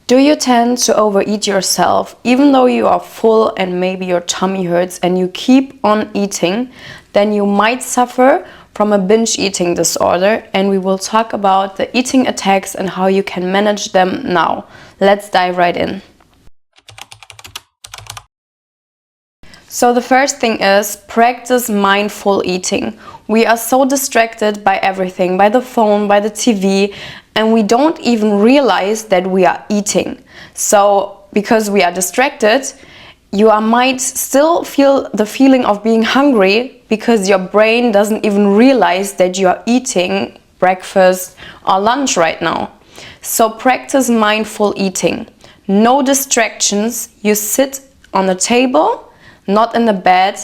Do you tend to overeat yourself even though you are full and maybe your tummy hurts and you keep on eating? Then you might suffer from a binge eating disorder, and we will talk about the eating attacks and how you can manage them now. Let's dive right in. So the first thing is practice mindful eating. We are so distracted by everything, by the phone, by the TV, and we don't even realize that we are eating. So because we are distracted, you might still feel the feeling of being hungry because your brain doesn't even realize that you are eating breakfast or lunch right now. So practice mindful eating. No distractions. You sit on the table, not in the bed,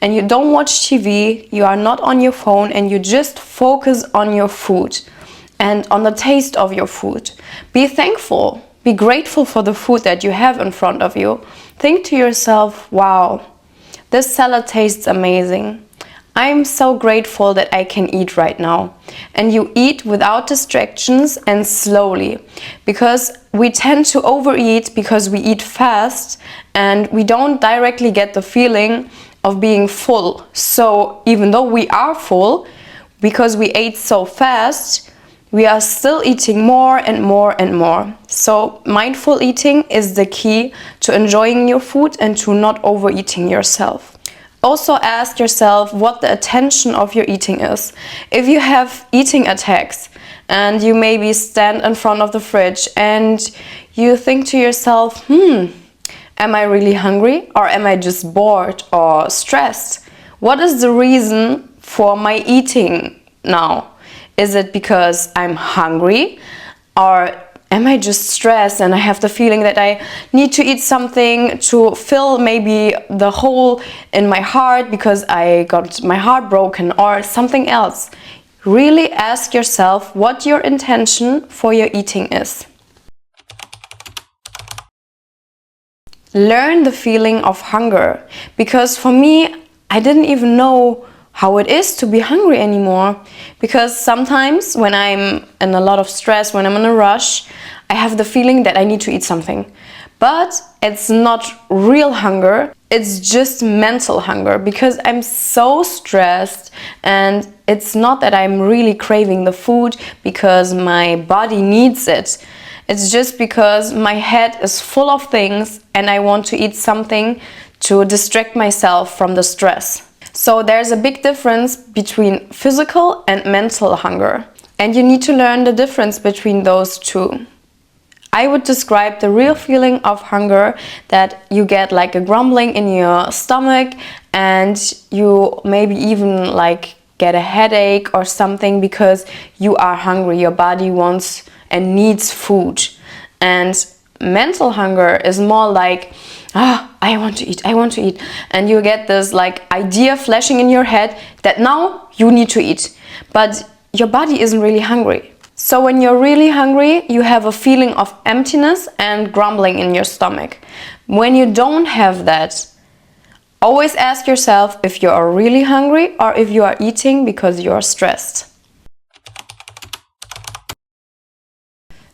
and you don't watch TV, you are not on your phone, and you just focus on your food and on the taste of your food. Be thankful, be grateful for the food that you have in front of you. Think to yourself, wow, this salad tastes amazing. I'm so grateful that I can eat right now. And you eat without distractions and slowly, because we tend to overeat because we eat fast and we don't directly get the feeling of being full. So even though we are full, because we ate so fast, we are still eating more and more and more. So mindful eating is the key to enjoying your food and to not overeating yourself. Also ask yourself what the attention of your eating is. If you have eating attacks and you maybe stand in front of the fridge and you think to yourself, am I really hungry, or am I just bored or stressed? What is the reason for my eating now? Is it because I'm hungry, or am I just stressed and I have the feeling that I need to eat something to fill maybe the hole in my heart because I got my heart broken, or something else? Really ask yourself what your intention for your eating is. Learn the feeling of hunger, because for me, I didn't even know how it is to be hungry anymore, because sometimes when I'm in a lot of stress, when I'm in a rush, I have the feeling that I need to eat something. But it's not real hunger, it's just mental hunger, because I'm so stressed, and it's not that I'm really craving the food because my body needs it. It's just because my head is full of things and I want to eat something to distract myself from the stress. So there's a big difference between physical and mental hunger, and you need to learn the difference between those two. I would describe the real feeling of hunger that you get like a grumbling in your stomach, and you maybe even like get a headache or something because you are hungry. Your body wants and needs food. And mental hunger is more like, I want to eat. And you get this like idea flashing in your head that now you need to eat. But your body isn't really hungry. So when you're really hungry, you have a feeling of emptiness and grumbling in your stomach. When you don't have that, always ask yourself if you are really hungry or if you are eating because you are stressed.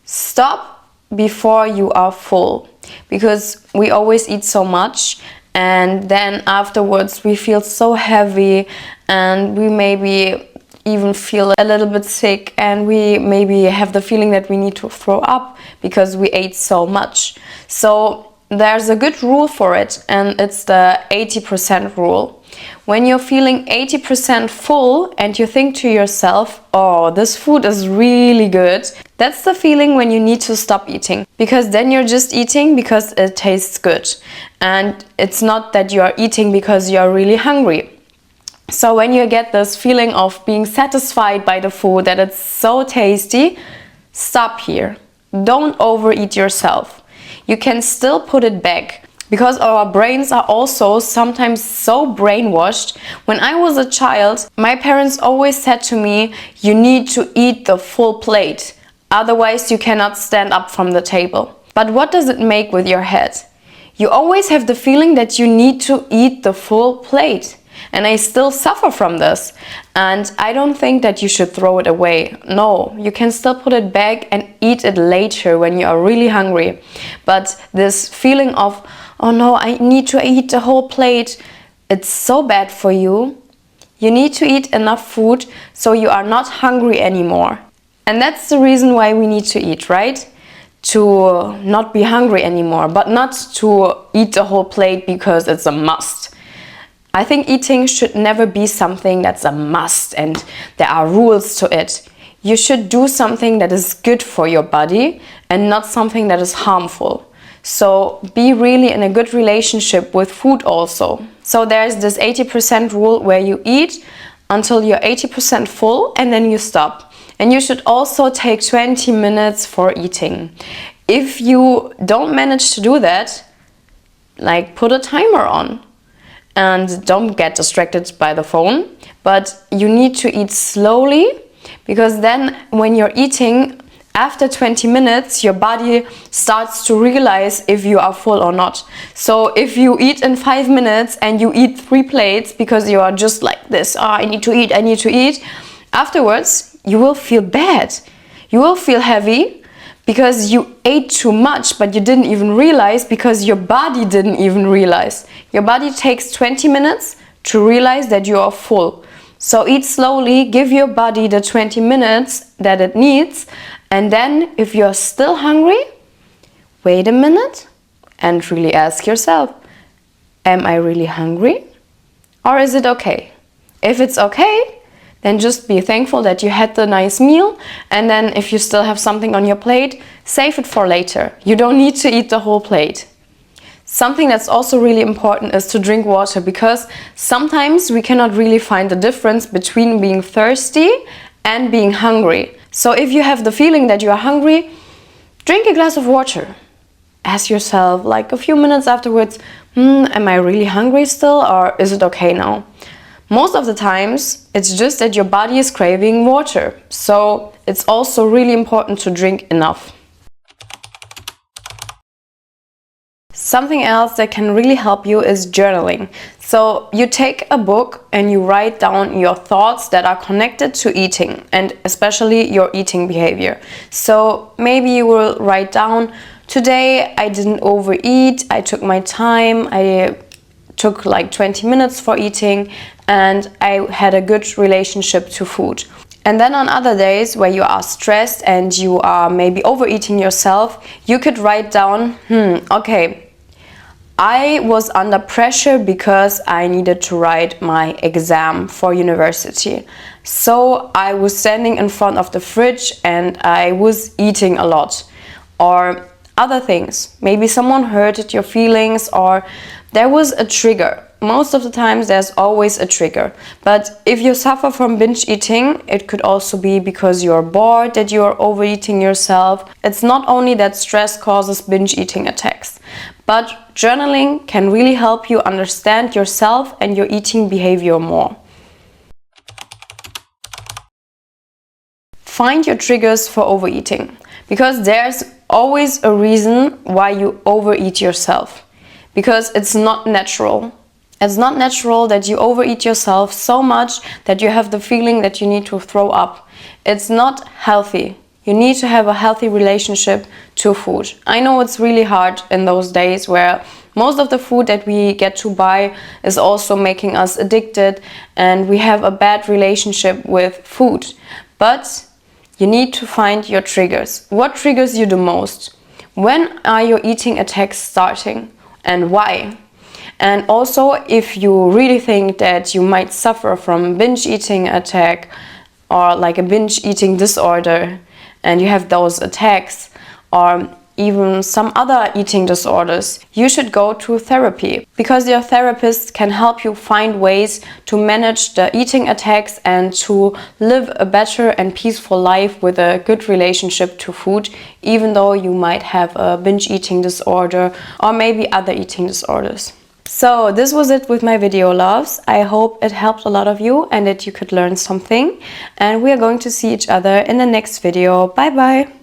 Stop before you are full, because we always eat so much and then afterwards we feel so heavy and we maybe even feel a little bit sick, and we maybe have the feeling that we need to throw up because we ate so much. So there's a good rule for it, and it's the 80% rule. When you're feeling 80% full and you think to yourself, oh, this food is really good, that's the feeling when you need to stop eating, because then you're just eating because it tastes good, and it's not that you are eating because you're really hungry. So when you get this feeling of being satisfied by the food, that it's so tasty, stop here. Don't overeat yourself. You can still put it back, because our brains are also sometimes so brainwashed. When I was a child, my parents always said to me, you need to eat the full plate, otherwise you cannot stand up from the table. But what does it make with your head? You always have the feeling that you need to eat the full plate. and I still suffer from this. And I don't think that you should throw it away. No, you can still put it back and eat it later when you are really hungry. But this feeling of, oh no, I need to eat the whole plate, it's so bad for you. You need to eat enough food so you are not hungry anymore. And that's the reason why we need to eat, right? To not be hungry anymore, but not to eat the whole plate because it's a must. I think eating should never be something that's a must and there are rules to it. You should do something that is good for your body and not something that is harmful. So be really in a good relationship with food also. So there's this 80% rule where you eat until you're 80% full and then you stop. And you should also take 20 minutes for eating. If you don't manage to do that, like put a timer on and don't get distracted by the phone. But you need to eat slowly, because then when you're eating, after 20 minutes, your body starts to realize if you are full or not. So if you eat in 5 minutes and you eat 3 plates because you are just like this, I need to eat, afterwards you will feel bad. You will feel heavy because you ate too much, but you didn't even realize, because your body didn't even realize. Your body takes 20 minutes to realize that you are full. So eat slowly, give your body the 20 minutes that it needs, and then if you're still hungry, wait a minute and really ask yourself, am I really hungry? Or is it okay? If it's okay, then just be thankful that you had the nice meal, and then if you still have something on your plate, save it for later. You don't need to eat the whole plate. Something that's also really important is to drink water, because sometimes we cannot really find the difference between being thirsty and being hungry. So if you have the feeling that you are hungry, drink a glass of water. Ask yourself, like a few minutes afterwards, am I really hungry still, or is it okay now? Most of the times, it's just that your body is craving water. So it's also really important to drink enough. Something else that can really help you is journaling. So you take a book and you write down your thoughts that are connected to eating, and especially your eating behavior. So maybe you will write down, today I didn't overeat, I took my time, I took like 20 minutes for eating, and I had a good relationship to food. And then on other days where you are stressed and you are maybe overeating yourself, you could write down, okay, I was under pressure because I needed to write my exam for university. So I was standing in front of the fridge and I was eating a lot. Or other things. Maybe someone hurted your feelings, or there was a trigger. Most of the times there's always a trigger. But if you suffer from binge eating, it could also be because you're bored, that you're overeating yourself. It's not only that stress causes binge eating attacks, but journaling can really help you understand yourself and your eating behavior more. Find your triggers for overeating, because there's always a reason why you overeat yourself, because it's not natural. It's not natural that you overeat yourself so much that you have the feeling that you need to throw up. It's not healthy. You need to have a healthy relationship to food. I know it's really hard in those days where most of the food that we get to buy is also making us addicted, and we have a bad relationship with food. But you need to find your triggers. What triggers you the most? When are your eating attacks starting, and why? And also, if you really think that you might suffer from binge eating attack or like a binge eating disorder, and you have those attacks, or even some other eating disorders, you should go to therapy, because your therapist can help you find ways to manage the eating attacks and to live a better and peaceful life with a good relationship to food, even though you might have a binge eating disorder or maybe other eating disorders. So this was it with my video, loves. I hope it helped a lot of you and that you could learn something. And we are going to see each other in the next video. Bye bye!